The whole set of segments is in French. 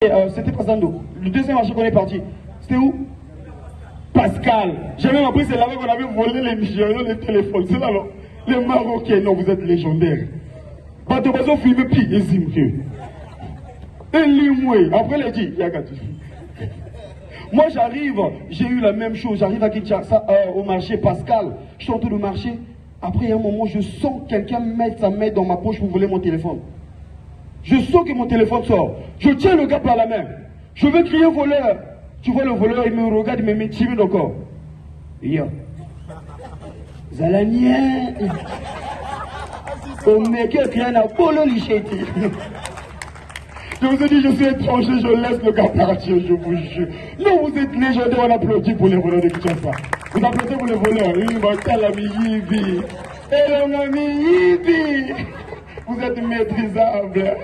C'était Passando. Le deuxième marché qu'on est parti, c'était où? Pascal. J'ai même appris, c'est là-bas qu'on avait volé les Nigériens, les téléphones. C'est là, non? Les Marocains, non, vous êtes légendaires. Bateau Bazo filmé, puis Ezimke. Et Limoué. Après, les dit, moi, j'arrive, j'ai eu la même chose. J'arrive à Kinshasa, au marché Pascal. Je suis en train de marcher. Après, il y a un moment, je sens quelqu'un mettre sa main dans ma poche pour voler mon téléphone. Je sens que mon téléphone sort. Je tiens le gars par la main. Je veux crier voleur. Tu vois le voleur, il me regarde, il me met timide encore. Yo. Zalanien. Au mec, il y a un polo licheti. Je vous ai dit, je suis étranger, je laisse le gars partir, je vous jure. Non, vous êtes légendaire, on applaudit pour les voleurs de Kinshasa. Vous applaudissez pour les voleurs. Vous êtes maîtrisable.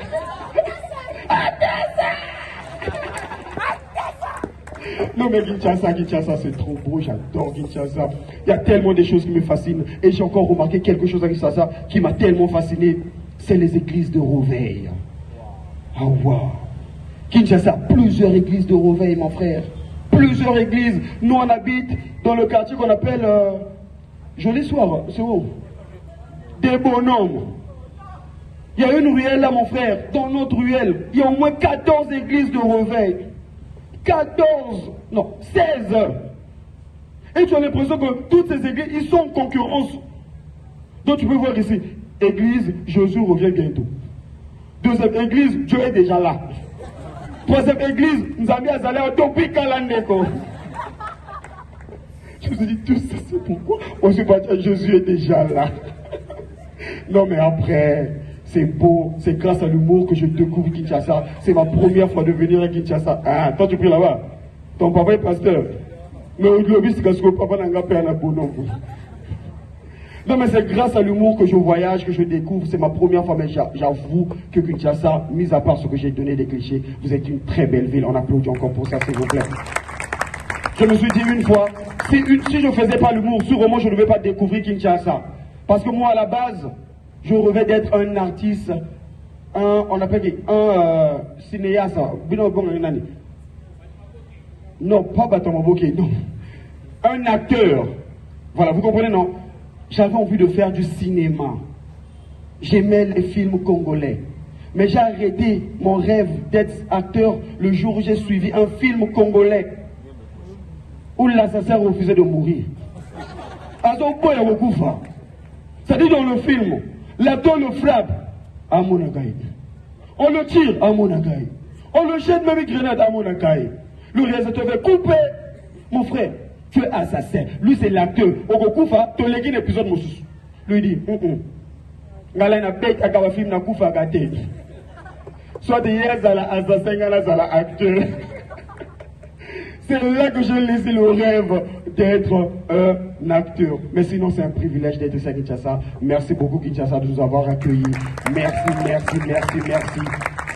Non mais Kinshasa c'est trop beau, j'adore Kinshasa. Il y a tellement de choses qui me fascinent. Et j'ai encore remarqué quelque chose à Kinshasa qui m'a tellement fasciné. C'est les églises de Reveil. Ah wow. Kinshasa, plusieurs églises de Reveil, mon frère. Plusieurs églises. Nous on habite dans le quartier qu'on appelle Joli Soir. C'est où? Des bonhommes. Il y a une ruelle là, mon frère. Dans notre ruelle, il y a au moins 14 églises de Reveil. 14, non, 16. Et tu as l'impression que toutes ces églises, ils sont en concurrence. Donc tu peux voir ici, église, Jésus revient bientôt. Deuxième église, Dieu est déjà là. Troisième église, nous avons allé à Topi Kalandeko. Je vous ai dit, tout ça c'est pourquoi on se bat, Jésus est déjà là. Non mais après, c'est beau, c'est grâce à l'humour que je découvre Kinshasa. C'est ma première fois de venir à Kinshasa. Ah, toi tu pries là-bas. Ton papa est pasteur. Mais au globis, c'est que papa n'a pas un abonnement. Non mais c'est grâce à l'humour que je voyage, que je découvre. C'est ma première fois, mais j'avoue que Kinshasa, mis à part ce que j'ai donné des clichés, vous êtes une très belle ville. On applaudit encore pour ça, s'il vous plaît. Je me suis dit une fois, si je ne faisais pas l'humour, sûrement je ne vais pas découvrir Kinshasa. Parce que moi à la base, je rêvais d'être un artiste, on appelle un cinéaste. Non, pas Batomaboké, non. Un acteur. Voilà, vous comprenez, non? J'avais envie de faire du cinéma. J'aimais les films congolais. Mais j'ai arrêté mon rêve d'être acteur le jour où j'ai suivi un film congolais où l'assassin refusait de mourir. C'est-à-dire dans le film, l'acteur le frappe à Monagaï. On le tire à Monagaï. On le jette même une grenade à Monagaï. Le réalisateur fait couper. Mon frère, tu es assassin. Lui, c'est l'acteur. Okufa, tu as un épisode. Lui dit, soit des assassin, acteur. C'est là que j'ai laissé le rêve d'être un acteur. Mais sinon, c'est un privilège d'être ici à Kinshasa. Merci beaucoup, Kinshasa, de nous avoir accueillis. Merci, merci, merci, merci.